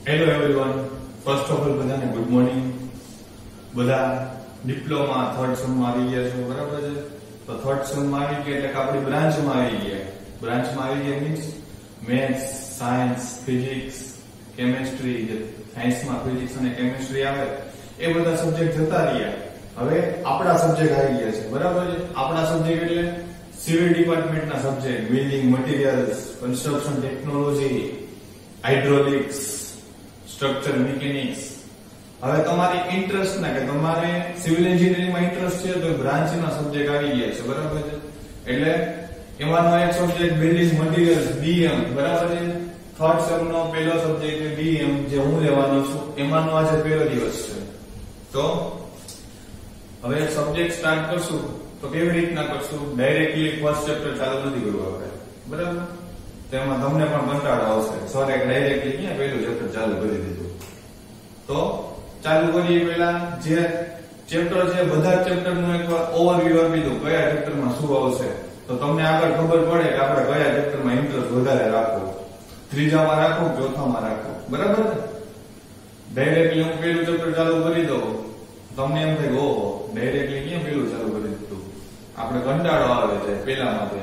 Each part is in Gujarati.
Hello everyone, first of all બધાને ગુડ મોર્નિંગ. બધા ડિપ્લોમા થર્ડ સેમમાં આવી ગયા છો, બરાબર છે? તો થર્ડ સેમમાં આવી ગયા એટલે કે આપણી બ્રાન્ચમાં આવી ગયા. બ્રાન્ચમાં આવી ગયા means maths, science, physics, chemistry. જે સાયન્સમાં ફિઝિક્સ અને કેમેસ્ટ્રી આવે એ બધા સબ્જેક્ટ જતા રહ્યા. હવે આપણા સબ્જેક્ટ આવી ગયા છે, બરાબર છે? આપણા સબ્જેક્ટ એટલે સિવિલ ડિપાર્ટમેન્ટના subject, building materials, construction technology, hydraulics, structure mechanics. હવે તમારી ઇન્ટરેસ્ટ ના કે તમારે સિવિલ એન્જિનિયરિંગમાં ઇન્ટરેસ્ટ છે તો બ્રાન્ચના સબ્જેક્ટ આવી ગયા છે, બરાબર છે? એટલે એમાંનો એક સબ્જેક્ટ બિલ્ડિંગ મટીરીયલ્સ બીએમ, બરાબર છે? થર્ડ સેમનો પહેલો સબ્જેક્ટ છે બીએમ, જે હું લેવાનો છું. એમાંનો આજે પહેલો દિવસ છે. તો હવે સબ્જેક્ટ સ્ટાર્ટ કરશું તો કેવી રીતના કરશું? ડાયરેક્ટલી ફર્સ્ટ ચેપ્ટર ચાલુ નથી કરવું આપણે, બરાબર? તેમાં તમને પણ કંટાળો આવશે, સર એક ડાયરેક્ટલી ક્યાં પહેલું ચેપ્ટર ચાલુ કરી દીધું. તો ચાલુ કરીએ પહેલા જે ચેપ્ટર છે બધા ચેપ્ટરનું એક ઓવરવ્યુ આપી દઉં, કયા ચેપ્ટરમાં શું આવશે, તો તમને આગળ ખબર પડે કે આપણે કયા ચેપ્ટરમાં ઇન્ટરેસ્ટ વધારે રાખવો, ત્રીજામાં રાખો, ચોથામાં રાખો, બરાબર ને? ડાયરેક્ટલી હું પહેલું ચેપ્ટર ચાલુ કરી દઉં, તમને એમ થાય ઓહો ડાયરેક્ટલી ક્યાં પહેલું ચાલુ કરી દીધું, આપણે કંટાળો આવે છે પહેલામાં તો.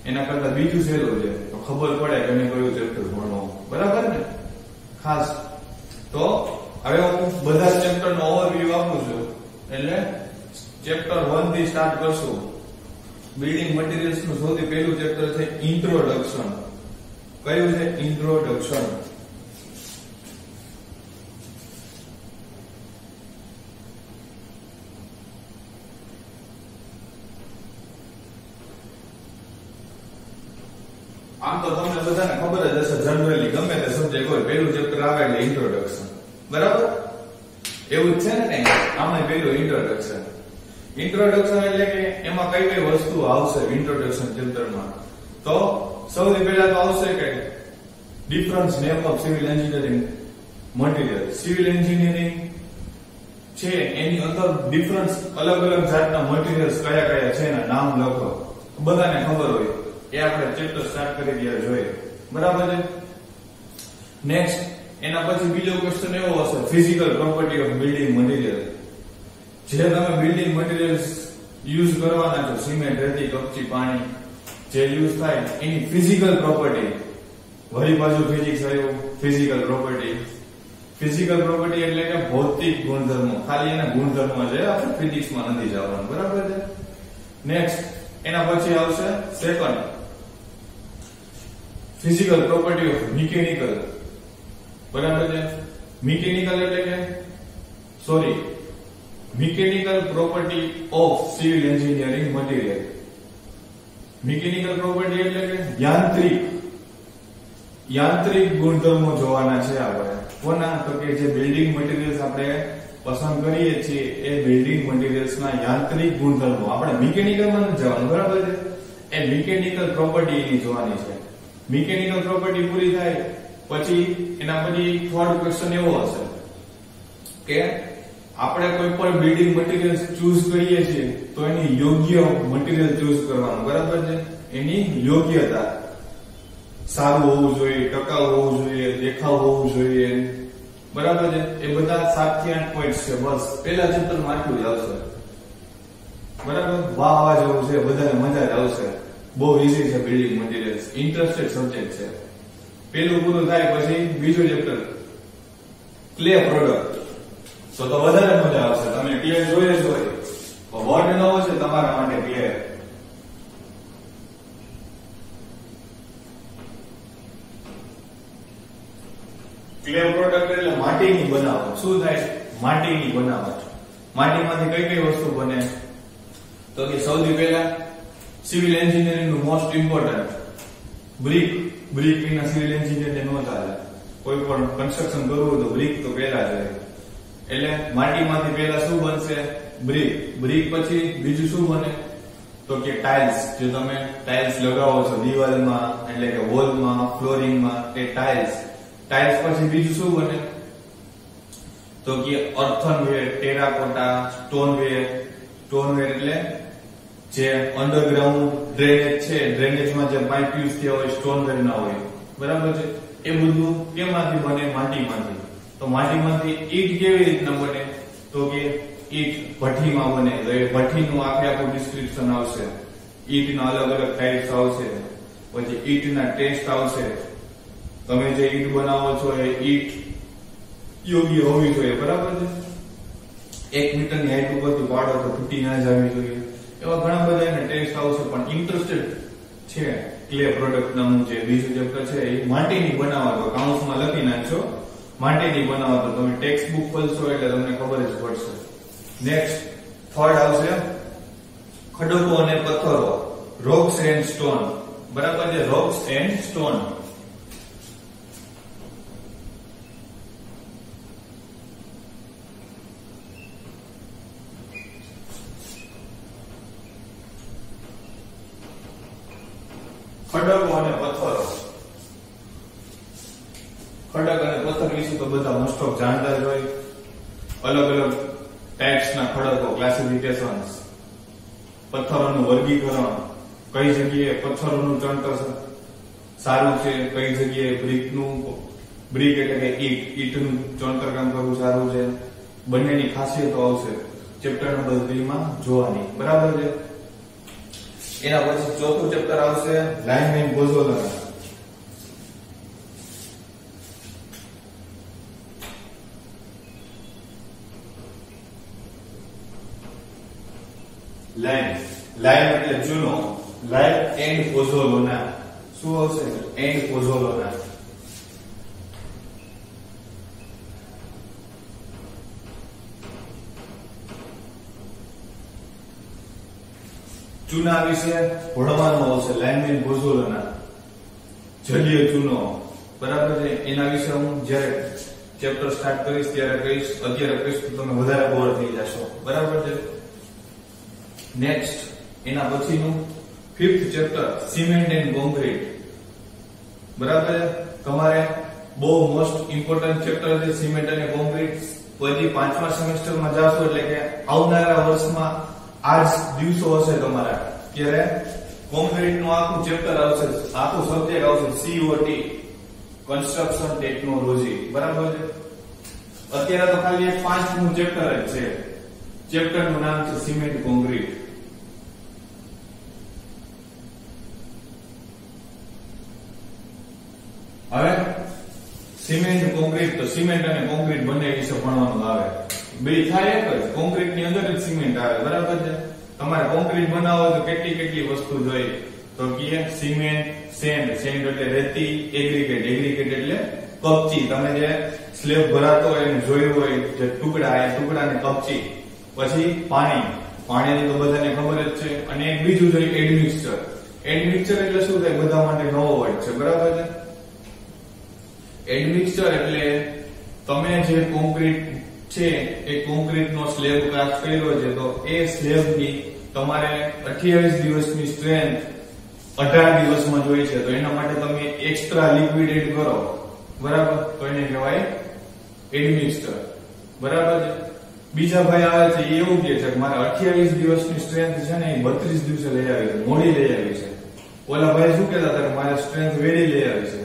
એના કરતા બીજું સહેલું છે તો ખબર પડે કે એને કયું ચેપ્ટર ભણવું, બરાબર ને? ખાસ તો હવે હું બધા ચેપ્ટરનો ઓવરવ્યુ આપું છું. એટલે ચેપ્ટર 1 થી સ્ટાર્ટ કરશું. બિલ્ડિંગ મટીરીયલ્સ નું સૌથી પહેલું ચેપ્ટર છે ઇન્ટ્રોડક્શન. કયું છે? ઇન્ટ્રોડક્શન. આમ તો તમને બધાને ખબર જ હશે, જનરલી ગમે તે સબ્જેક્ટ હોય પહેલું ચેપ્ટર આવે એટલે ઇન્ટ્રોડક્શન, બરાબર? એવું જ છે ને કઈ? આમાં પહેલું ઇન્ટ્રોડક્શન. ઇન્ટ્રોડક્શન એટલે કે એમાં કઈ કઈ વસ્તુ આવશે ઇન્ટ્રોડક્શન ચેપ્ટરમાં? તો સૌથી પહેલા તો આવશે કે difference name of civil engineering material. Civil engineering છે એની અંદર ડિફરન્સ, અલગ અલગ જાતના મટીરીયલ્સ કયા કયા છે એના નામ લખો. બધાને ખબર હોય એ આપણે ચેપ્ટર સ્ટાર્ટ કરી રહ્યા જોઈએ, બરાબર છે? નેક્સ્ટ એના પછી બીજો ક્વેશ્ચન એવો હશે physical property of building material. જે તમે બિલ્ડિંગ મટીરીયલ્સ યુઝ કરવાના છો, સિમેન્ટ, રેતી, કપચી, પાણી જે યુઝ થાય એની ફિઝિકલ પ્રોપર્ટી. વળી બાજુ ફિઝિક્સ આવ્યું, ફિઝિકલ પ્રોપર્ટી. ફિઝિકલ પ્રોપર્ટી એટલે કે ભૌતિક ગુણધર્મો. ખાલી એના ગુણધર્મો છે, આપણે ફિઝિક્સમાં નથી જવાનું, બરાબર છે? નેક્સ્ટ એના પછી આવશે second physical property of mechanical, બરાબર છે? મિકેનિકલ એટલે કે mechanical property of civil engineering material. Mechanical property એટલે કે યાંત્રિક ગુણધર્મો જોવાના છે આપણે. કોના? તો કે જે બિલ્ડિંગ મટીરીયલ્સ આપણે પસંદ કરીએ છીએ એ બિલ્ડિંગ મટીરીયલ્સના યાંત્રિક ગુણધર્મો. આપણે મિકેનિકલમાં નથી જવાનું, બરાબર છે? એ મિકેનિકલ પ્રોપર્ટી એની જોવાની છે. મિકેનિકલ પ્રોપર્ટી પૂરી થાય પછી એના પછી થર્ડ ક્વેશ્ચન એવો હશે કે આપણે કોઈ પણ બિલ્ડિંગ મટીરીયલ્સ ચૂઝ કરીએ છીએ તો એની યોગ્ય મટીરીયલ ચૂઝ કરવાનું, બરાબર છે? એની યોગ્યતા સારું હોવું જોઈએ, ટકાઉ હોવું જોઈએ, દેખાવ હોવું જોઈએ, બરાબર છે? એ બધા 7 થી 8 પોઈન્ટ છે. બસ પહેલા ચેપ્ટરમાં આટલું જ આવશે, બરાબર? વાહ જેવું છે, બધાને મજા જ આવશે. બહુ ઈઝી છે બિલ્ડિંગ મટીરીયલ્સ, ઇન્ટરેસ્ટેડ સબ્જેક્ટ છે. પેલું પૂરું થાય પછી બીજું ચેપ્ટર ક્લે પ્રોડક્ટ. તો વધારે મજા આવશે. તમે ક્લે જોઈએ જ હોય, વર્ડ નવો છે તમારા માટે ક્લે. ક્લે પ્રોડક્ટ એટલે માટીની બનાવટ. શું થાય? માટીની બનાવટ. માટીમાંથી કઈ કઈ વસ્તુ બને? તો કે સૌથી પહેલા સિવિલ એન્જિનિયરિંગ નું મોસ્ટ ઇમ્પોર્ટન્ટ બ્રિક. બ્રિક વિના સિવિલ એન્જિનિયરિંગ ન ચાલે. કોઈ પણ કન્સ્ટ્રક્શન કરવું તો બ્રિક તો પહેલા જોઈએ. એટલે માટીમાંથી પહેલા શું બનશે? બ્રિક. બ્રિક પછી બીજું શું બને? તો કે ટાઇલ્સ. જે તમે ટાઇલ્સ લગાવો છો દિવાલમાં, એટલે કે વોલમાં, ફ્લોરિંગમાં, એ ટાઇલ્સ. ટાઇલ્સ પછી બીજું શું બને? તો કે અર્થનવેર, ટેરાકોટા, સ્ટોનવેર. સ્ટોનવેર એટલે જે અંડરગ્રાઉન્ડ ડ્રેનેજ છે, ડ્રેનેજમાં જે પાઇપ યુઝ થયા હોય સ્ટોનવેર ના હોય, બરાબર છે? એ બધું કેમાંથી બને? માટીમાંથી. તો માટીમાંથી ઈંટ કેવી રીતના બને? તો કે ઈંટ ભઠ્ઠીમાં બને. તો એ ભઠ્ઠીનું આખું ડિસ્ક્રિપ્શન આવશે. ઈંટના અલગ અલગ ટાઈપ્સ આવશે, પછી ઈંટના ટેસ્ટ આવશે. તમે જે ઈંટ બનાવો છો એ ઈંટ યોગ્ય હોવી જોઈએ, બરાબર છે? 1 મીટરની હાઈટ ઉપરથી પાડો તો તૂટી ના જવી જોઈએ. એવા ઘણા બધા એના ટેસ્ટ આવશે. પણ ઇન્ટરેસ્ટેડ છે ક્લે પ્રોડક્ટ નામનું જે બીજું ચેપ્ટર છે એ માટીની બનાવવા, તો કાઉન્સમાં લખી નાખશો માટીની બનાવવા, તો તમે ટેક્સ્ટ બુક ખોલશો એટલે તમને ખબર જ પડશે. નેક્સ્ટ થર્ડ આવશે ખડકો અને પથ્થરો, રોક્સ એન્ડ સ્ટોન, બરાબર છે? Rocks and stone. ખડકો અને પથ્થરો. ખડક અને પથ્થર વિશે તો બધા મોસ્ટ ઓફ જાણતા જ હોય. અલગ અલગ ટાઈપ્સ ના ખડકો, ક્લાસિફિકેશન્સ, પથ્થરોનું વર્ગીકરણ, કઈ જગ્યાએ પથ્થરોનું ચણતર સારું છે, કઈ જગ્યાએ બ્રિક એટલે કે ઈંટનું ચણતર કામ કરવું સારું છે, બંનેની ખાસિયતો આવશે ચેપ્ટર નંબર 3 માં જોવાની, બરાબર છે? એના પછી ચોથું ચેપ્ટર આવશે લાઇનમેન બોઝોલના. લાઇન એટલે ચૂનો. Lime and pozzolana. શું આવશે? એન્ડ પોઝોલોના. ચૂના વિશે ભણવાનું આવશે લાઇનમેન બોઝોલોના. જલીય ચૂનો, બરાબર છે? એના વિશે હું જ્યારે ચેપ્ટર સ્ટાર્ટ કરીશ ત્યારે કહીશ. અત્યારે કહીશ તો તમે વધારે બોર થઈ જશો, બરાબર છે? નેક્સ્ટ એના પછીનું 5th chapter cement and concrete, બરાબર છે? તમારે બહુ મોસ્ટ ઇમ્પોર્ટન્ટ ચેપ્ટર છે સિમેન્ટ અને કોન્ક્રીટ. પછી 5મા સેમેસ્ટરમાં જાશો એટલે કે આવનારા વર્ષમાં આ જ દિવસો હશે તમારા, ત્યારે કોન્ક્રીટ નું આખું ચેપ્ટર આવશે, આખું સબ્જેક્ટ આવશે COT, કન્સ્ટ્રક્શન ટેકનોલોજી, બરાબર છે? અત્યારે તો ખાલી એક 5મું ચેપ્ટર જ છે. ચેપ્ટર નું નામ છે સિમેન્ટ કોન્ક્રીટ. હવે સિમેન્ટ કોન્ક્રીટ, તો સિમેન્ટ અને કોન્ક્રીટ બંને વિશે ભણવાનું આવે. બે થાય એક જ, કોન્ક્રીટ ની અંદર જ સિમેન્ટ આવે, બરાબર છે? તમારે કોન્ક્રીટ બનાવો તો કેટલી વસ્તુ જોઈએ? તો કે સિમેન્ટ, સેન્ડ એટલે રેતી, એગ્રીગેટ એટલે કપચી. તમે જે સ્લેબ ભરાતો હોય એને જોયું હોય, જે ટુકડા, એ ટુકડાને કપચી. પછી પાણીની તો બધાને ખબર જ છે. અને એક બીજું જોઈએ એડમિક્સચર. એડમિક્સચર એટલે શું થાય? બધા માટે નવો વર્ડ છે, બરાબર છે? એડમિક્સચર એટલે તમે જે કોન્ક્રીટ છે એ કોન્ક્રીટ નો સ્લેબ કાસ્ટ કર્યો છે, તો એ સ્લેબ ની તમારે 28 દિવસની સ્ટ્રેન્થ 18 દિવસમાં જોઈએ છે. તો એના માટે તમે એક્સ્ટ્રા લિક્વિડ એડ કરો, બરાબર? તો એને કહેવાય એડમિક્સચર, બરાબર છે? બીજા ભાઈ આવે છે એ એવું કહે છે કે મારે 28 દિવસની સ્ટ્રેન્થ છે ને એ 32 દિવસે લઈ આવી છે, મોડી લઈ આવી છે. ઓલા ભાઈ શું કહેતા હતા કે મારે સ્ટ્રેન્થ વેલી લઈ આવી છે.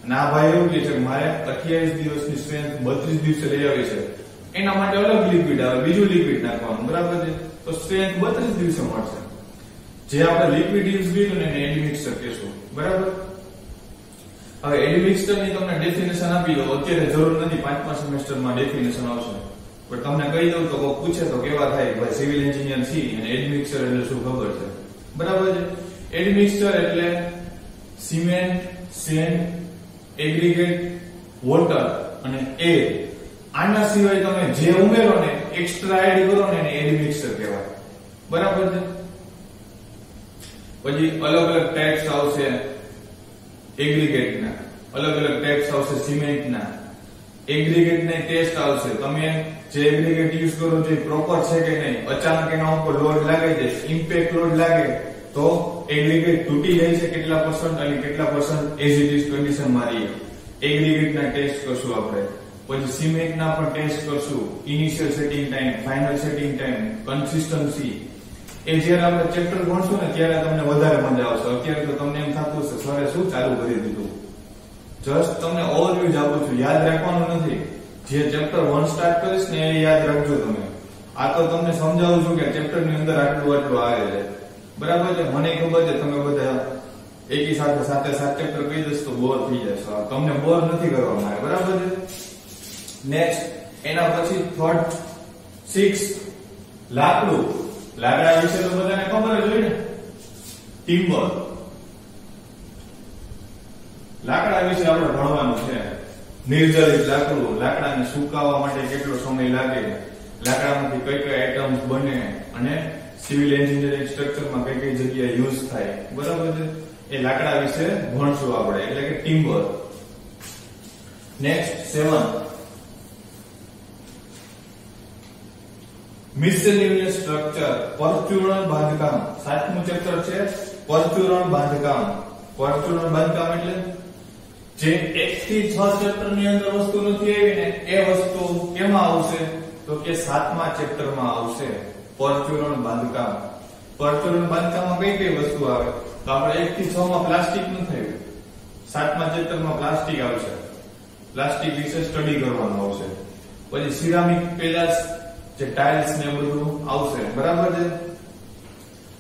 અને આ ભાઈ એવું કહે છે કે મારે 28 દિવસની સ્ટ્રેન્થ 32 દિવસે લઈ આવી છે. એના માટે અલગ લિક્વિડ આવે, બીજું લિક્વિડ નાખવાનું, બરાબર છે? તો સ્ટ્રેન્થ 32 દિવસે મળશે. જે આપણે લિક્વિડ યુઝ કર્યું ને એને એડમિક્સચર કહેશું, બરાબર? હવે એડમિક્સચર ની તમને ડેફિનેશન આપી દો. અત્યારે જરૂર નથી, 5મા સેમેસ્ટરમાં ડેફિનેશન આવશે. પણ તમને કહી દઉં તો કોઈ પૂછે તો કેવા થાય? ભાઈ સિવિલ એન્જિનિયર છી અને એડમિક્સચર એટલે શું ખબર છે, બરાબર છે? એડમિક્સચર એટલે સિમેન્ટ, સેન્ડ, એગ્રીગેટ, વોટર અને એર. આના સિવાય તમે જે ઉમેરો ને, એક્સ્ટ્રા એડ કરો ને, એને એડમિક્સચર કહેવાય, બરાબર છે? પછી અલગ અલગ ટાઈપ્સ આવશે એગ્રીગેટના, અલગ અલગ ટાઈપ્સ આવશે સિમેન્ટના. એગ્રીગેટના ટેસ્ટ આવશે. તમે જે એગ્રીગેટ યુઝ કરો છો એ પ્રોપર છે કે નહીં, અચાનક એના ઉપર લોડ લાગે છે, ઇમ્પેક્ટ લોડ લાગે તો એગ્રીગેટ તૂટી જાય છે કેટલા % અને કેટલા % એઝ ઇટ ઇઝ કન્ડિશનમાં રહે. એગ્રીગેટના ટેસ્ટ કરશું આપણે. પછી સિમેન્ટના પણ ટેસ્ટ કરશું. Initial setting time, final setting time, consistency. એ જ્યારે આપણે ચેપ્ટર ભણશું ને ત્યારે તમને વધારે મજા આવશે. અત્યારે તો તમને એમ થતું હશે સરે શું ચાલુ કરી દીધું, જસ્ટ તમને ઓવરવ્યુ જ આપું છું, યાદ રાખવાનું નથી. જે ચેપ્ટર 1 સ્ટાર્ટ કરીશ ને એ યાદ રાખજો તમે. આ તો તમને સમજાવું છું કે ચેપ્ટર ની અંદર આટલું આટલું આવે છે, બરાબર છે. મને ખબર છે તમે બધા એકી સાથે 7 ચેપ્ટર કહી દઈશ તો બોર થઈ જશો. તમને બોર નથી કરવામાં આવે, બરાબર છે. નેક્સ્ટ એના પછી થર્ડ 6 લાકડું. લાકડા વિશે તો બધાને ખબર જ હોય ને, ટિમ્બર. લાકડા વિશે આપણે ભણવાનું છે. નિર્જલિત લાકડું, લાકડાને સુકાવવા માટે કેટલો સમય લાગે, લાકડામાંથી કઈ કઈ આઇટમ્સ બને અને સિવિલ એન્જિનિયરિંગ સ્ટ્રક્ચરમાં કઈ કઈ જગ્યાએ યુઝ થાય, બરાબર છે. એ લાકડા વિશે ભણશું આપણે, એટલે કે ટિમ્બર. નેક્સ્ટ 7 મિસેલેનિયસ સ્ટ્રક્ચર, પરચુરણ બાંધકામ. 7મું ચેપ્ટર છે પરચુરણ બાંધકામ. પરચુરણ બાંધકામ એટલે જે 1 થી 6 ચેપ્ટર ની અંદર વસ્તુ નથી આવી ને એ વસ્તુ કેમાં આવશે તો કે 7મા ચેપ્ટરમાં આવશે. પરચુરણ બાંધકામ. પરચુરણ બાંધકામમાં કઈ કઈ વસ્તુ આવે તો આપણે 1 થી 6 માં પ્લાસ્ટિક નું થયું, 7મા ચેપ્ટરમાં પ્લાસ્ટિક આવશે. પ્લાસ્ટિક વિશે સ્ટડી કરવાનું આવશે. પછી સિરામિક પેલાસ, જે ટાઇલ્સ ને બધું આવશે, બરાબર છે.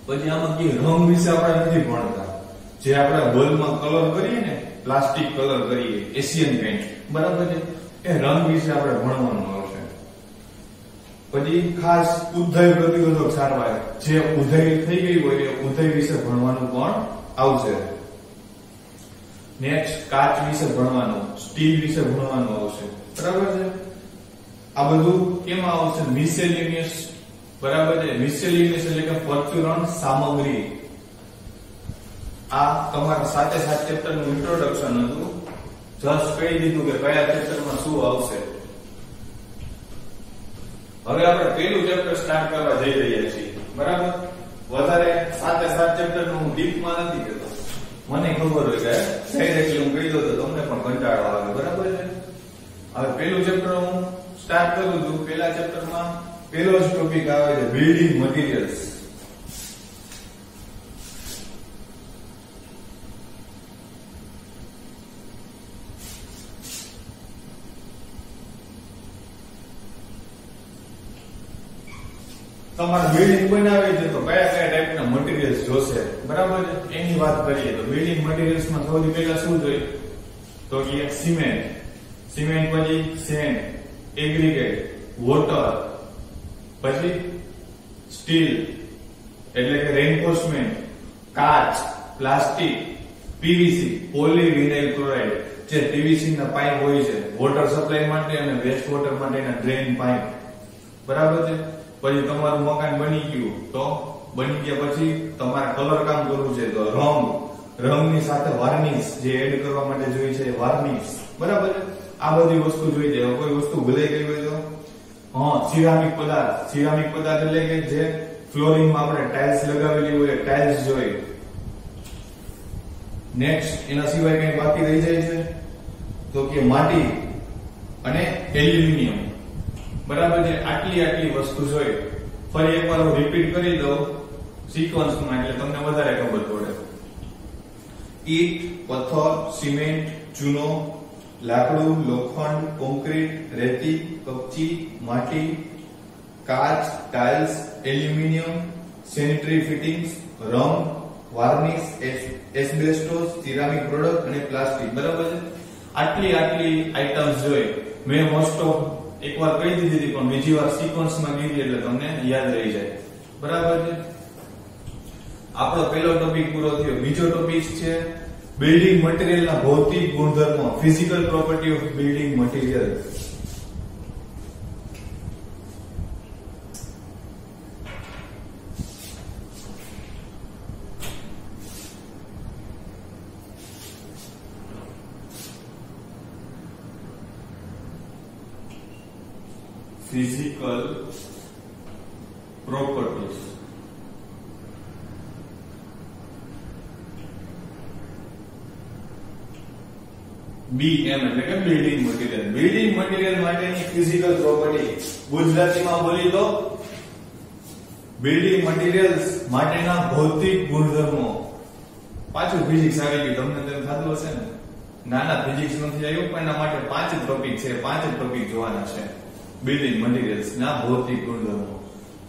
પછી આમાં કે રંગ વિશે આપણે નથી ભણતા. જે આપણે બોલમાં કલર કરીએ ને, પ્લાસ્ટિક કલર કરીએ, એશિયન પેન્ટ, બરાબર છે. એ રંગ વિશે આપણે ભણવાનું આવશે. પછી ખાસ ઉદય પ્રતિરોધક સારવાર, જે ઉદય થઈ ગઈ હોય એ ઉદય વિશે ભણવાનું પણ આવશે. નેક્સ્ટ કાચ વિશે ભણવાનું, સ્ટીલ વિશે ભણવાનું આવશે, બરાબર છે. આ બધું કેમાં આવશે? મિસેલેનિયસ, બરાબર છે. મિસેલેનિયસ એટલે કે પરચુરણ સામગ્રી. આ તમારા 7 ચેપ્ટર નું ઇન્ટ્રોડક્શન હતું. જસ્ટ કહી દીધું કે કયા ચેપ્ટરમાં શું આવશે. હવે આપણે પહેલું ચેપ્ટર સ્ટાર્ટ કરવા જઈ રહ્યા છીએ, બરાબર. વધારે 7 ચેપ્ટર નું ડીપમાં નથી કહેતો. મને ખબર હોય કે ડાયરેક્ટલી હું કહી દઉં તો તમને પણ કંટાળો આવે, બરાબર છે. હવે પહેલું ચેપ્ટર હું સ્ટાર્ટ કરું છું. પહેલા ચેપ્ટરમાં પહેલો જ ટોપિક આવે છે બિલ્ડિંગ મટીરીયલ્સ. તમારે બિલ્ડિંગ બનાવી છે તો કયા કયા ટાઈપના મટીરીયલ્સ જોશે, બરાબર છે. એની વાત કરીએ તો બિલ્ડિંગ મટીરીયલ્સમાં સૌથી પહેલા શું જોઈએ તો કે સિમેન્ટ. સિમેન્ટ પછી સેન્ડ, એગ્રીગેટ, વોટર, પછી સ્ટીલ એટલે કે રેઇનફોર્સમેન્ટ, કાચ, પ્લાસ્ટિક, પીવીસી, પોલીવિનાઇલ ક્લોરાઇડ, જે પીવીસી ના પાઇપ હોય છે વોટર સપ્લાય માટે અને વેસ્ટ વોટર માટેના ડ્રેન પાઇપ, બરાબર છે. પછી તમારું મકાન બની ગયું તો બની ગયા પછી તમારે કલર કામ કરવું છે તો રંગની સાથે વાર્નિશ જે એડ કરવા માટે જોઈએ છે વાર્નિશ, બરાબર છે. આ બધી વસ્તુ જોઈ જાય. કોઈ વસ્તુ ભૂલાઈ ગઈ હોય તો સિરામિક પદાર્થ. સિરામિક પદાર્થ એટલે કે જે ફ્લોરિંગમાં આપણે ટાઇલ્સ લગાવેલી હોય ટાઇલ્સ જોઈ. નેક્સ્ટ એના સિવાય કઈ બાકી રહી જાય છે તો કે માટી અને એલ્યુમિનિયમ, બરાબર છે. આટલી વસ્તુ જોઈ. ફરી એકવાર હું રિપીટ કરી દઉં સિક્વન્સમાં એટલે તમને વધારે ખબર પડે. ઈટ, પથ્થર, સિમેન્ટ, ચૂનો, લાકડું, લોખંડ, કોન્ક્રીટ, રેતી, કપચી, માટી, કાચ, ટાઇલ્સ, એલ્યુમિનિયમ, સેનિટરી ફિટિંગ્સ, રંગ, વાર્નિશ, એસ્બેસ્ટોસ, સિરામિક પ્રોડક્ટ અને પ્લાસ્ટિક, બરાબર છે. આટલી આઇટમ્સ જોઈ. મેં મોસ્ટ ઓફ એકવાર કહી દીધી હતી પણ બીજી વાર સિક્વન્સમાં કીધી એટલે તમને યાદ રહી જાય, બરાબર છે. આપણો પહેલો ટોપિક પૂરો થયો. બીજો ટોપિક છે બિલ્ડિંગ મટીરીયલના ભૌતિક ગુણધર્મો, physical property of building material. Physical properties. BM એટલે કે બિલ્ડિંગ મટીરીયલ. બિલ્ડિંગ મટીરીયલ માટેની ફિઝિકલ પ્રોપર્ટી ગુજરાતીમાં બોલી તો બિલ્ડિંગ મટીરીયલ્સ માટેના ભૌતિક ગુણધર્મો. પાછું ફિઝિક્સ આવી ગયું, તમને તેમ થતું હશે ને. નાના ફિઝિક્સ નથી આવ્યું પણ એના માટે 5 ટોપિક છે, 5 ટોપિક જોવાના છે બિલ્ડિંગ મટીરીયલ્સ ના ભૌતિક ગુણધર્મો.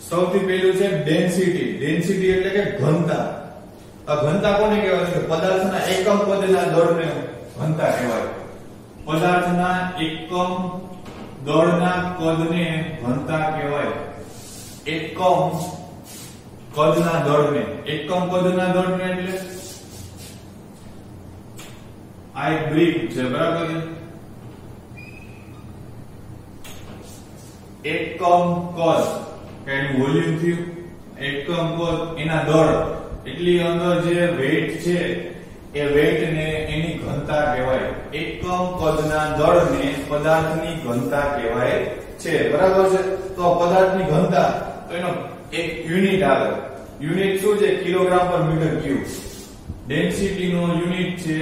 સૌથી પહેલું છે ડેન્સિટી. ડેન્સિટી એટલે કે ઘનતા. આ ઘનતા કોને કહેવાય છે? પદાર્થના એકમ કદના દળને ઘનતા કહેવાય. પદાર્થના એકમ દળના કદને ઘનતા કહેવાય. એકમ કદના દળને, એકમ કદના દળને એટલે આ એક બ્રિક છે, બરાબર છે? એકમ કદ કે એનું વોલ્યુમ થયું, એકમ કદ એના દળ, એટલી અંદર જે વેઇટ છે એ વેઇટ ને એની ઘનતા કહેવાય. એકમ કદના દળને પદાર્થની ઘનતા કહેવાય છે, બરાબર છે? તો પદાર્થની ઘનતા તો એનો એક યુનિટ આવે. યુનિટ શું છે? કિલોગ્રામ પર મીટર ક્યુબ. ડેન્સિટી નો યુનિટ છે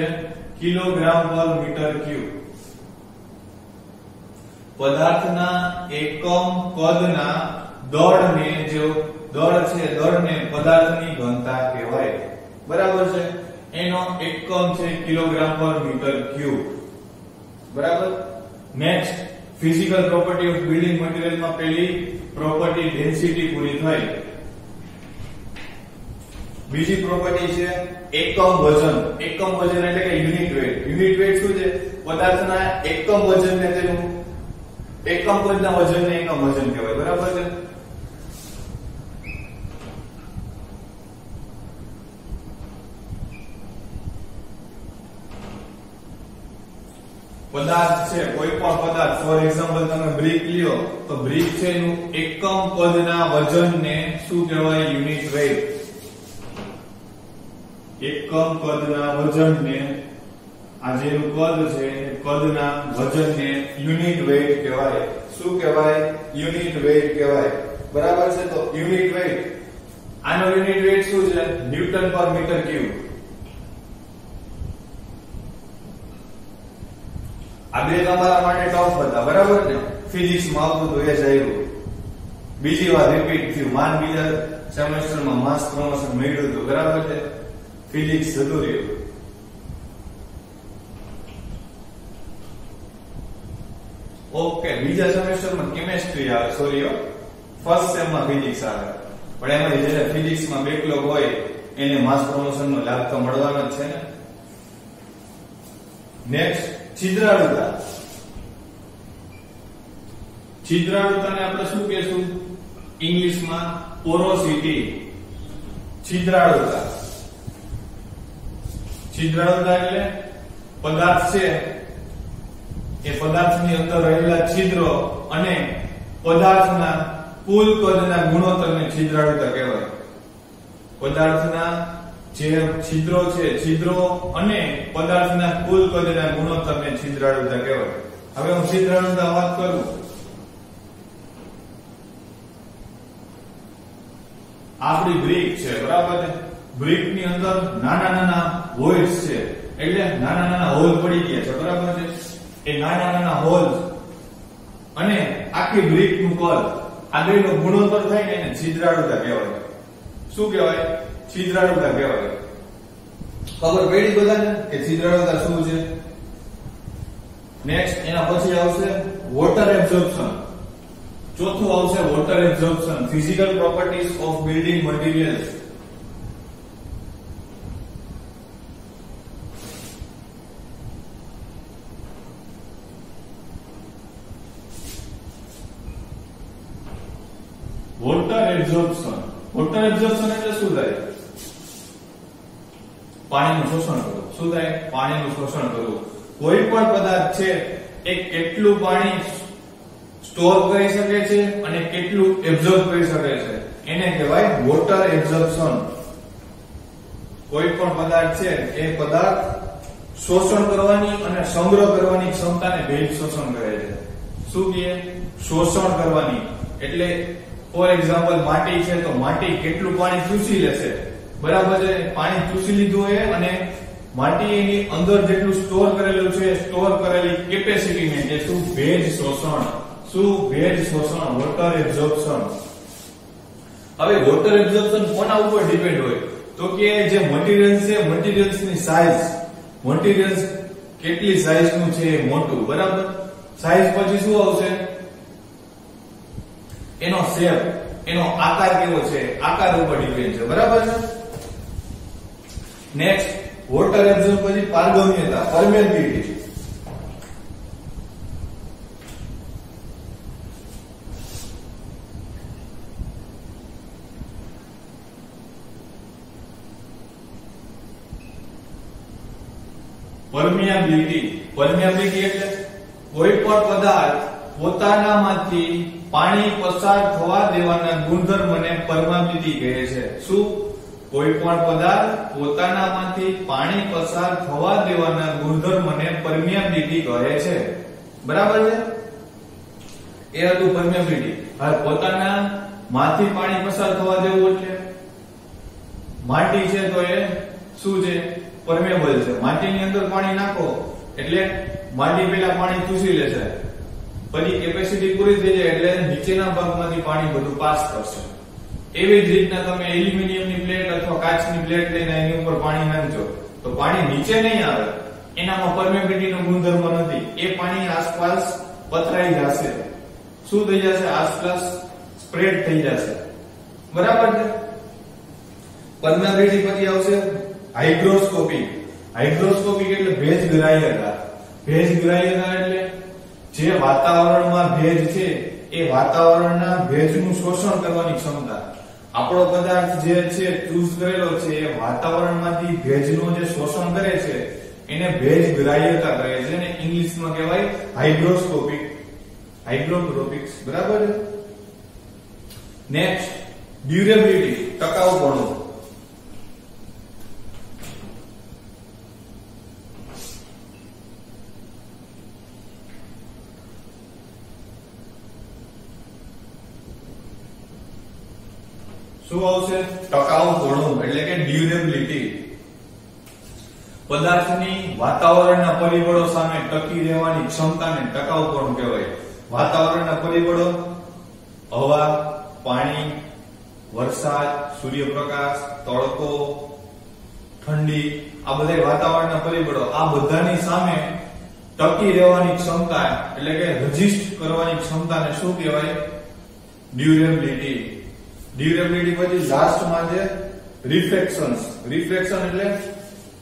કિલોગ્રામ પર મીટર ક્યુબ. પદાર્થના એકમ કદના દળને, જે દળ છે દળને પદાર્થની ઘનતા કહેવાય, બરાબર છે? એનો એકમ છે કિલોગ્રામ પર મીટર ક્યુબ, બરાબર? Next physical property of building material માં પહેલી પ્રોપર્ટી ડેન્સિટી પૂરી થઈ. બીજી પ્રોપર્ટી છે એકમ વજન. એકમ વજન એટલે કે યુનિટ વેઇટ. યુનિટ વેઇટ શું છે? પદાર્થના એકમ વજનને તેનું એકમ કદના વજનને એકમ વજન કહેવાય, બરાબર છે? પદાર્થ છે, કોઈ પણ પદાર્થ, ફોર એક્ઝામ્પલ તમે બ્રિક લ્યો તો બ્રિક છે એનું એકમ કદના વજનને શું કહેવાય? Unit weight. એકમ કદના વજનને, આ જેનું કદ છે કદના વજનને યુનિટ વેઇટ કહેવાય. શું કહેવાય? યુનિટ વેઇટ કહેવાય, બરાબર છે? તો યુનિટ વેઇટ, આનો યુનિટ વેઇટ શું છે? ન્યૂટન પર મીટર ક્યુબ. આ બે તમારા માટે ટફ હતા, બરાબર ને? ફિઝિક્સ માં આવતું તો એ જ આવ્યું. બીજી વાર રિપીટ થયું. માન બીજા સેમેસ્ટરમાં માસ પ્રમોશન મળ્યું હતું, બરાબર છે? ફિઝિક્સ જતું રહ્યું. ઓકે, બીજા સેમેસ્ટરમાં કેમેસ્ટ્રી આવે, સોરી ફર્સ્ટ સેમમાં ફિઝિક્સ આવે, પણ એમાં જે ફિઝિક્સમાં બેકલોગ હોય એને માસ પ્રમોશનનો લાભ તો મળવાનો જ છે ને. નેક્સ્ટ છિદ્રાળુતા. છિદ્રાળુતાને આપણે શું કહેશું? ઇંગ્લિશમાં પોરોસિટી. છિદ્રાળુતા. છિદ્રાળુતા એટલે પદાર્થ છે એ પદાર્થની અંદર રહેલા છિદ્રો અને પદાર્થના કુલ કદના ગુણોત્તરને છિદ્રાળુતા કહેવાય. પદાર્થના જે છિદ્રો છે, છિદ્રો અને પદાર્થના કુલ કદના ગુણોત્તરને છિદ્રાળુતા કહેવાય. હવે હું છિદ્રાળુતા વાત કરું. આપણી બ્રિક છે, બરાબર છે? બ્રિક ની અંદર નાના નાના હોલ્સ છે, એટલે નાના નાના હોલ પડી ગયા છે, બરાબર છે? એ નાના નાના હોલ અને આખી બ્રિક નું કદ, આ બેનો ગુણોત્તર થાય ને એને છિદ્રાળુતા કહેવાય. શું કહેવાય? છિદ્રાળુતા કહેવાય. ખબર પડી બધાને કે છિદ્રાળુતા શું છે? નેક્સ્ટ એના પછી આવશે વોટર એબ્સોર્પ્શન. ચોથું આવશે water absorption. Physical properties of building materials. Water absorption. Water absorption એટલે શું થાય? પાણીનું શોષણ કરવું. શું થાય? પાણીનું શોષણ કરવું. કોઈ પણ પદાર્થ છે એ કેટલું પાણી સ્ટોર કરી શકે છે અને કેટલું એબ્સોર્બ કરી શકે છે એને કહેવાય વોટર એબ્સોર્પ્શન. કોઈ પણ પદાર્થ છે એ પદાર્થ શોષણ કરવાની અને સંગ્રહ કરવાની ક્ષમતાને ભેજ શોષણ કરે છે. શું કહે? શોષણ કરવાની. એટલે ફોર એક્ઝામ્પલ માટી છે તો માટી કેટલું પાણી ચૂસી લેશે, બરાબર છે? પાણી ચૂસી લીધું હોય અને માટી એની અંદર જેટલું સ્ટોર કરેલું છે, સ્ટોર કરેલી કેપેસિટીને એ શું? ભેજ શોષણ. શું? ભેજ શોષણ, વોટર એબ્સોર્પ્શન. હવે વોટર એબ્સોર્પ્શન કોના ઉપર ડિપેન્ડ હોય? તો કે જે મટીરીયલ્સ છે, મટીરીયલ્સ ની સાઈઝ, મટીરીયલ્સ કેટલી સાઈઝ નું છે એ મોટું, બરાબર. સાઈઝ પછી શું આવશે? એનો શેપ, એનો આકાર કેવો છે, આકાર ઉપર ડિપેન્ડ છે, બરાબર છે. નેક્સ્ટ, વોટર એબ્ઝોર્બ પછી પારગમ્યતા, પરમેબિલિટી. પરમિયાબિલિટી એટલે કોઈ પણ પદાર્થ પોતાનામાંથી પાણી પસાર થવા દેવાના ગુણધર્મને પરમિયાબિલિટી કહે છે. શું? કોઈ પણ પદાર્થ પોતાનામાંથી પાણી પસાર થવા દેવાના ગુણધર્મને પરમિયાબિલિટી કહે છે, બરાબર છે. એ હતું પરમિયાબિલિટી. હવે પોતાના માંથી પાણી પસાર થવા દેવું એટલે માટી છે તો એ શું છે? પરમેબલ છે. માટીની અંદર પાણી નાખો એટલે માટી પેલા પાણી ચૂસી લેશે, પછી કેપેસિટી પૂરી થઈ જાય એટલે નીચેના ભાગમાંથી પાણી બધું પાસ કરશે. એવી જ રીતના તમે એલ્યુમિનિયમની પ્લેટ અથવા કાચની પ્લેટ લઈને એની ઉપર પાણી નાખજો તો પાણી નીચે નહીં આવે, એનામાં પરમેબિલિટીનો ગુણધર્મ નથી. એ પાણી આસપાસ પથરાઈ જશે. શું થઈ જશે? આસપાસ સ્પ્રેડ થઈ જશે, બરાબર છે. પરમેબિલિટી પછી આવશે હાઇગ્રોસ્કોપિક. હાઇગ્રોસ્કોપિક એટલે ભેજગ્રાહ્યતા. ભેજગ્રાહ્યતા એટલે જે વાતાવરણમાં ભેજ છે એ વાતાવરણના ભેજનું શોષણ કરવાની ક્ષમતા. આપણો પદાર્થ જે છે ચૂઝ કરેલો છે એ વાતાવરણમાંથી ભેજનું જે શોષણ કરે છે એને ભેજગ્રાહ્યતા કહે છે અને ઇંગ્લિશમાં કહેવાય હાઇગ્રોસ્કોપિક. હાઇગ્રોસ્કોપિક્સ, બરાબર. નેક્સ્ટ, ડ્યુરેબિલિટી, ટકાઉપણું. શું આવશે? ટકાઉપણું એટલે કે ડ્યુરેબિલિટી. પદાર્થની વાતાવરણના પરિબળો સામે ટકી રહેવાની ક્ષમતાને ટકાઉપણું કહેવાય. વાતાવરણના પરિબળો હવા, પાણી, વરસાદ, સૂર્યપ્રકાશ, તડકો, ઠંડી, આ બધા વાતાવરણના પરિબળો, આ બધાની સામે ટકી રહેવાની ક્ષમતા એટલે કે રેઝિસ્ટ કરવાની ક્ષમતાને શું કહેવાય? ડ્યુરેબિલિટી. ડ્યુરેબિલિટી પછી લાસ્ટમાં છે રિફ્રેક્શન્સ. રિફ્રેક્શન એટલે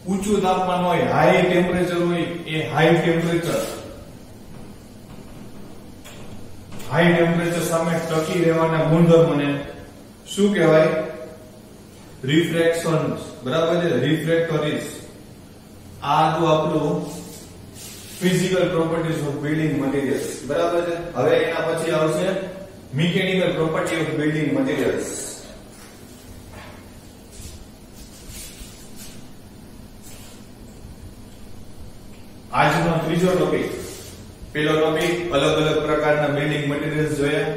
ઊંચું તાપમાન હોય, હાઈ ટેમ્પરેચર હોય, એ હાઈ ટેમ્પરેચર સામે ટકી રહેવાના ગુણધર્મને શું કહેવાય? રિફ્રેક્શન્સ, બરાબર છે. રિફ્રેક્ટરીઝ. આ હતું આપણું physical properties of building materials, બરાબર છે. હવે એના પછી આવશે mechanical property of building materials. આજનો ત્રીજો ટોપિક. પેલો ટોપિક અલગ અલગ પ્રકારના બિલ્ડિંગ મટીરીયલ્સ જોયા,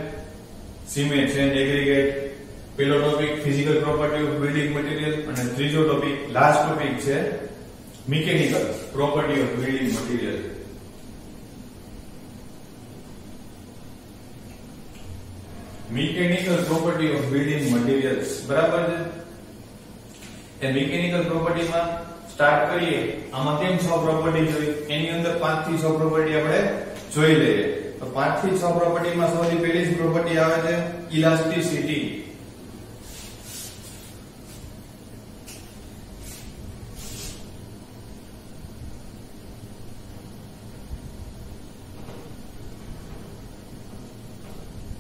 સિમેન્ટ, સેન્ડ, એગ્રીગેટ. પેલો topic physical property of building material અને ત્રીજો ટોપિક, લાસ્ટ ટોપિક છે mechanical property of building material. Mechanical property of building materials, બરાબર છે. એ મિકેનિકલ પ્રોપર્ટીમાં સ્ટાર્ટ કરીએ. આમાં કેમ 6 પ્રોપર્ટી જોઈ? એની અંદર 5 થી 6 પ્રોપર્ટી આપણે જોઈ લઈએ. તો 5 થી 6 પ્રોપર્ટીમાં સૌથી પહેલી જ પ્રોપર્ટી આવે છે ઇલાસ્ટિસિટી.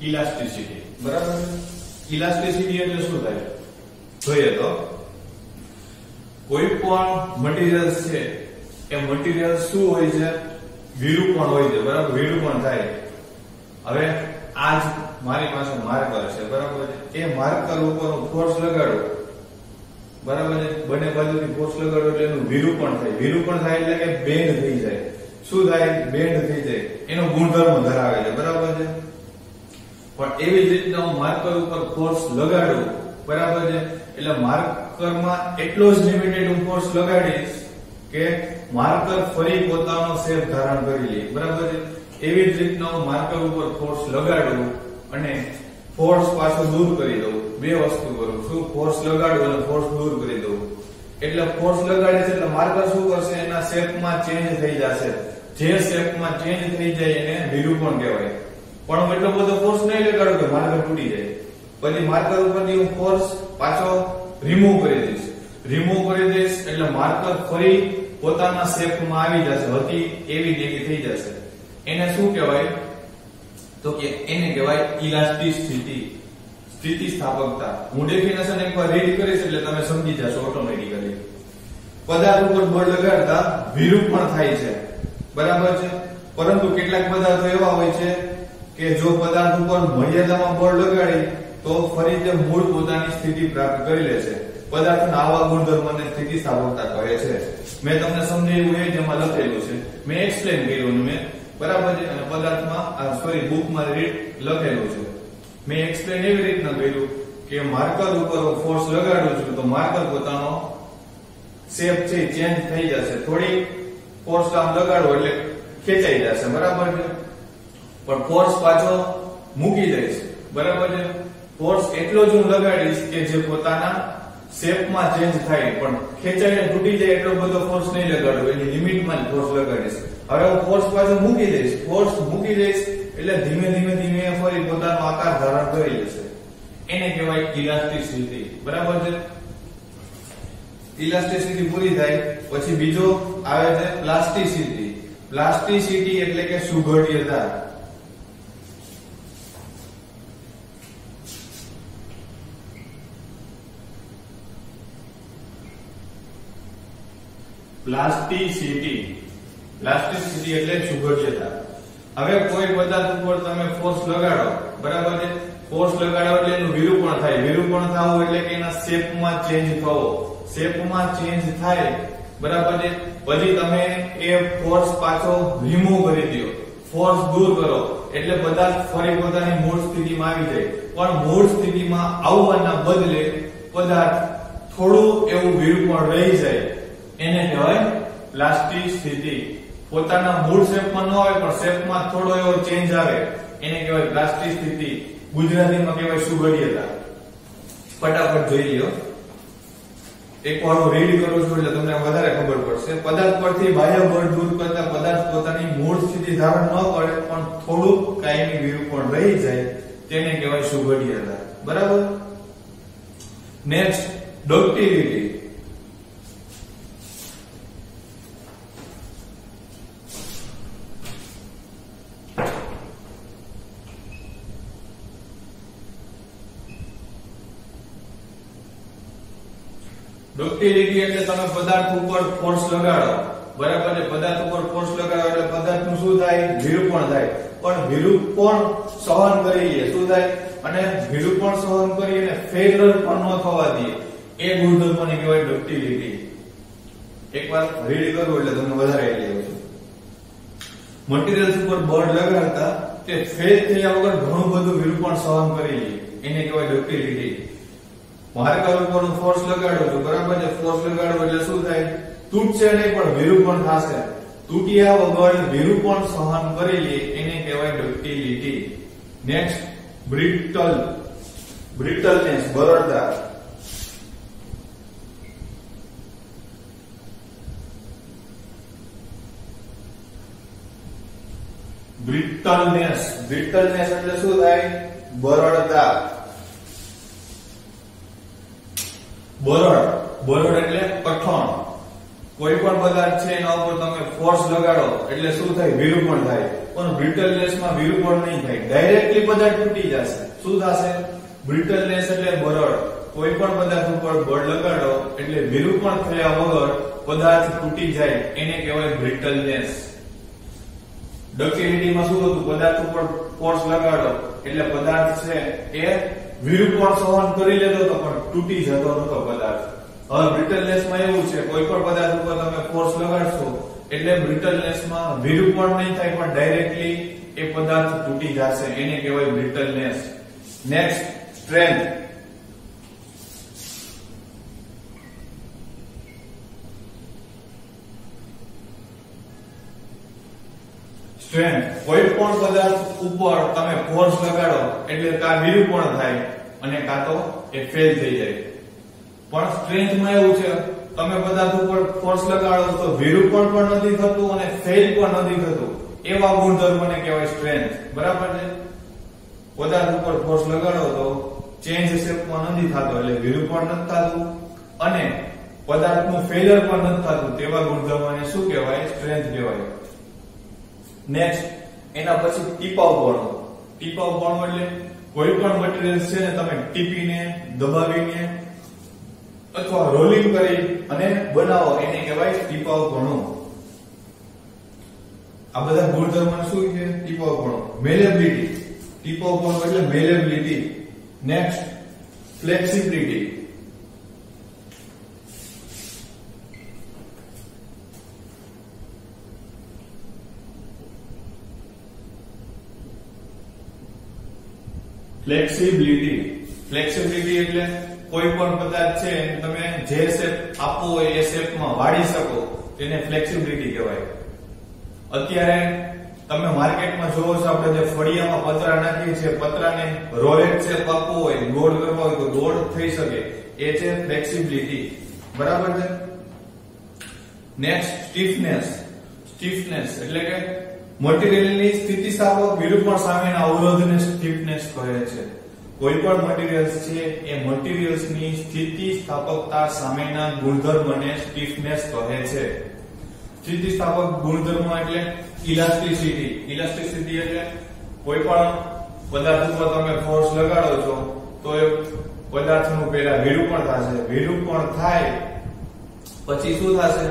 ઇલાસ્ટિસિટી, બરાબર. ઇલાસ્ટિસિટી એટલે શું થાય જોઈએ તો કોઈ પણ મટીરીયલ્સ છે એ મટીરીયલ શું હોય છે? વિરૂપણ હોય છે, બરાબર. વિરૂપણ થાય. હવે આજ મારી પાસે માર્કર છે, બરાબર છે. એ માર્કર ઉપર ફોર્સ લગાડો, બરાબર છે. બંને બાજુથી ફોર્સ લગાડો એટલે એનું વિરૂપણ થાય. વિરૂપણ થાય એટલે કે બેન્ડ થઈ જાય. શું થાય? બેન્ડ થઈ જાય. એનો ગુણધર્મ ધરાવે છે, બરાબર છે. પણ એવી જ રીતના હું માર્કર ઉપર ફોર્સ લગાડું, બરાબર છે. એટલે માર્કરમાં એટલો જ લિમિટેડ હું ફોર્સ લગાડીશ કે માર્કર ફરી પોતાનો શેપ ધારણ કરી લે, બરાબર છે. એવી જ રીતના હું માર્કર ઉપર ફોર્સ લગાડું અને ફોર્સ પાછો દૂર કરી દઉં. બે વસ્તુ કરું. શું? ફોર્સ લગાડું અને ફોર્સ દૂર કરી દઉં. એટલે ફોર્સ લગાડે છે એટલે માર્કર શું કરશે, એના શેપમાં ચેન્જ થઈ જશે. જે શેપમાં ચેન્જ થઈ જાય એને વિરૂપણ કહેવાય. પણ હું એટલો બધો ફોર્સ નહીં લગાડું કે માર્કર તૂટી જાય. પછી માર્કર ઉપરથી હું ફોર્સ પાછો રિમૂવ કરી દઈશ. રિમૂવ કરી દઈશ એટલે માર્કર ફરી પોતાના શેપમાં આવી જશે, હતી એવી દેખી થઈ જશે. એને શું કહેવાય તો કે એને કહેવાય ઇલાસ્ટિસિટી, સ્થિતિસ્થાપકતા. હું ડેફિનેશન એકવાર રીડ કરીશ એટલે તમે સમજી જશો ઓટોમેટિકલી. પદાર્થ ઉપર બળ લગાડતા વિરૂપણ થાય છે, બરાબર છે. પરંતુ કેટલાક પદાર્થો એવા હોય છે કે જો પદાર્થ ઉપર મર્યાદામાં બળ લગાડી તો ફરી તે મૂળ પોતાની સ્થિતિ પ્રાપ્ત કરી લે છે. પદાર્થના આવા ગુણધર્મને સ્થિતિસ્થાપકતા કહે છે. મેં તમને સમજાવ્યું એ જેમાં લખેલું છે, મેં એક્સપ્લેન કર્યું મેં, બરાબર છે. અને પદાર્થમાં સોરી બુકમાં લખેલું છે. મેં એક્સપ્લેન એવી રીતના કર્યું કે માર્કર ઉપર ફોર્સ લગાડું છું તો માર્કર પોતાનો શેપ છે ચેન્જ થઈ જશે. થોડી ફોર્સ આમ લગાડો એટલે ખેંચાઈ જશે, બરાબર છે. પણ ફોર્સ પાછો મૂકી દઈશ, બરાબર છે. ફોર્સ એટલો જ હું લગાડીશ કે જે પોતાના શેપમાં ચેન્જ થાય, પણ ખેંચાઈને તૂટી જાય એટલો બધો ફોર્સ નહીં લગાડવો, એની લિમિટમાં જ ફોર્સ લગાડીશ. હવે હું ફોર્સ પાછો મૂકી દઈશ, ફોર્સ મૂકી દઈશ એટલે ધીમે ધીમે ધીમે ફરી પોતાનો આકાર ધારણ કરી લેશે. એને કહેવાય ઇલાસ્ટિસિટી, બરાબર છે. ઇલાસ્ટિસિટી પૂરી થાય પછી બીજો આવે છે પ્લાસ્ટિસિટી. પ્લાસ્ટિસિટી એટલે કે સુઘટ્યતા. પ્લાસ્ટિસિટી એટલે સુઘટ્યતા. હવે કોઈ પદાર્થ ઉપર તમે ફોર્સ લગાડો, બરાબર છે. ફોર્સ લગાડો એટલે એનું વિરૂપણ થાય. વિરૂપણ થવું એટલે કે એના શેપમાં ચેન્જ થવો. શેપમાં ચેન્જ થાય, બરાબર છે. પછી તમે એ ફોર્સ પાછો રિમૂવ કરી દો, ફોર્સ દૂર કરો એટલે પદાર્થ ફરી પોતાની મૂળ સ્થિતિમાં આવી જાય. પણ મૂળ સ્થિતિમાં આવવાના બદલે પદાર્થ થોડું એવું વિરૂપણ રહી જાય, એને કહેવાય પ્લાસ્ટિસિટી. પોતાના મૂળ શેપમાં ન આવે પણ શેપમાં થોડો એવો ચેન્જ આવે, એને કહેવાય પ્લાસ્ટિસિટી. ગુજરાતીમાં કહેવાય સુઘટ્યતા. ફટાફટ જોઈ લ્યો. એકવાર હું રીડ કરું છું એટલે તમને વધારે ખબર પડશે. પદાર્થ પરથી બાહ્ય બળ દૂર કરતા પદાર્થ પોતાની મૂળ સ્થિતિ ધારણ ન કરે પણ થોડું કાયમી વિરૂપણ રહી જાય, તેને કહેવાય સુઘટ્યતા, બરાબર. Next ductility. ડક્ટિલિટી એટલે તમે પદાર્થ ઉપર ફોર્સ લગાડો, બરાબર છે. પદાર્થ ઉપર ફોર્સ લગાડો એટલે પદાર્થનું શું થાય, વિરૂપણ થાય. પણ વિરૂપણ સહન કરી લે, શું થાય, અને વિરૂપણ સહન કરી અને ફેઇલર પણ ન થવા દે, એ ગુણધર્મને કહેવાય ડક્ટિલિટી. એકવાર રીડ કરો એટલે તમને વધારે આઈડિયા આવશે. મટીરીયલ્સ ઉપર બળ લગાડતા તે ફેલ થયા વગર ઘણું બધું વિરૂપણ સહન કરી લે, એને કહેવાય ડક્ટિલિટી. માર્કર ઉપર હું ફોર્સ લગાડું છું, બરાબર છે. ફોર્સ લગાડો એટલે શું થાય, તૂટશે નહીં પણ વિરૂપણ થશે. તૂટ્યા વગર વિરૂપણ સહન કરી લે, એને કહેવાય ડક્ટિલિટી. નેક્સ્ટ બ્રિટલનેસ, બરડતા. બ્રિટલનેસ એટલે શું થાય, બરડતા. બરડ એટલે કઠણ. કોઈ પણ પદાર્થ છે એના ઉપર તમે ફોર્સ લગાડો એટલે શું થાય, વિરૂપણ થાય. પણ બ્રિટલનેસમાં વિરૂપણ નહીં થાય, ડાયરેક્ટલી પદાર્થ તૂટી જશે. શું થશે, બ્રિટલનેસ એટલે બરડ. કોઈ પણ પદાર્થ ઉપર બળ લગાડો એટલે વિરૂપણ થયા વગર પદાર્થ તૂટી જાય, એને કહેવાય બ્રિટલનેસ. ડક્ટિલિટીમાં શું હતું, પદાર્થ ઉપર ફોર્સ લગાડો એટલે પદાર્થ છે એ વિરૂપણ સહન કરી લેતો હતો પણ તૂટી જતો નતો પદાર્થ. હવે બ્રિટલનેસમાં એવું છે, કોઈ પણ પદાર્થ ઉપર તમે ફોર્સ લગાડશો એટલે બ્રિટલનેસમાં વિરૂપણ નહીં થાય પણ ડાયરેક્ટલી એ પદાર્થ તૂટી જશે, એને કહેવાય બ્રિટલનેસ. Next strength. કોઈ પણ પદાર્થ ઉપર તમે ફોર્સ લગાડો એટલે કાં વિરૂપણ થાય અને કાં તો એ ફેલ થઈ જાય. પણ સ્ટ્રેન્થમાં એવું છે, તમે પદાર્થ ઉપર ફોર્સ લગાડો તો વિરૂપણ પણ નથી થતું અને ફેલ પણ નથી થતું, એવા ગુણધર્મને કહેવાય સ્ટ્રેન્થ. બરાબર છે? પદાર્થ ઉપર ફોર્સ લગાડો તો ચેન્જ શેપમાં નથી થતો, એટલે વિરૂપણ નથી થતું અને પદાર્થનું ફેલિયર પણ નથી થતું, તેવા ગુણધર્મને શું કહેવાય? સ્ટ્રેન્થ કહેવાય. નેક્સ્ટ એના પછી ટીપાવપણું. ટીપાવપણું એટલે કોઈ પણ મટીરીયલ છે ને તમે ટીપીને, દબાવીને અથવા રોલિંગ કરી અને બનાવો એને કહેવાય ટીપાવપણું. આ બધા ગુણધર્મો શું છે? ટીપાવપણું. મેલેબિલિટી. ટીપાવપણું એટલે મેલેબિલિટી. Next flexibility. ફ્લેક્સિબિલિટી એટલે કોઈ પણ પદાર્થ છે તમે જે શેપ આપવો હોય એ શેપમાં વાળી શકો, તેને ફ્લેક્સિબિલિટી કહેવાય. અત્યારે તમે માર્કેટમાં જોવો છો, આપણે જે ફળિયામાં પતરા નાખીએ છીએ, પતરાને રોલેટ શેપ આપવો હોય, ગોળ કરવા હોય તો ગોળ થઈ શકે, એ છે ફ્લેક્સિબિલિટી. બરાબર છે? નેક્સ્ટ સ્ટીફનેસ એટલે કે મટીરીયલની સ્થિતિસ્થાપક વિરૂપણ સામેના અવરોધને સ્ટીફનેસ કહે છે. કોઈ પણ મટીરીયલ્સ છે એ મટીરીયલ્સની સ્થિતિસ્થાપકતા સામેના ગુણધર્મને સ્ટીફનેસ કહે છે. સ્થિતિસ્થાપક ગુણધર્મ એટલે ઇલાસ્ટિસિટી એટલે કોઈ પણ પદાર્થ ઉપર તમે ફોર્સ લગાડો છો તો એ પદાર્થનું પહેલા વિરૂપણ થશે, વિરૂપણ થાય પછી શું થશે?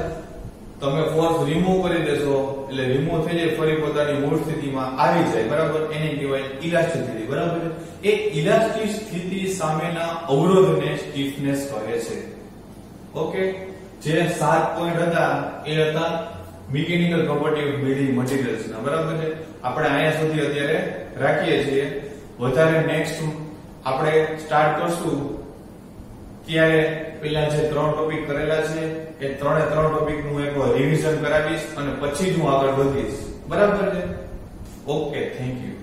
તમે ફોર્સ રિમૂવ કરી દેશો એટલે રિમૂવ થઈ જાય, ફરી પોતાની મૂળ સ્થિતિમાં આવી જાય. બરાબર? એને કહેવાય ઇલાસ્ટિસિટી. બરાબર છે? એ ઇલાસ્ટિક સ્થિતિ સામેના અવરોધને સ્ટીફનેસ કહે છે. ઓકે, જે 7 પોઈન્ટ હતા એ હતા mechanical property of building materials ના. બરાબર છે? આપણે અહીંયા સુધી અત્યારે રાખીએ છીએ. વધારે નેક્સ્ટ આપણે સ્ટાર્ટ કરશું ત્યારે પેલા જે 3 ટોપિક કરેલા છે એ 3 ટોપિક નું એક રિવિઝન કરાવીશ અને પછી જ હું આગળ વધીશ. બરાબર છે? Okay, thank you.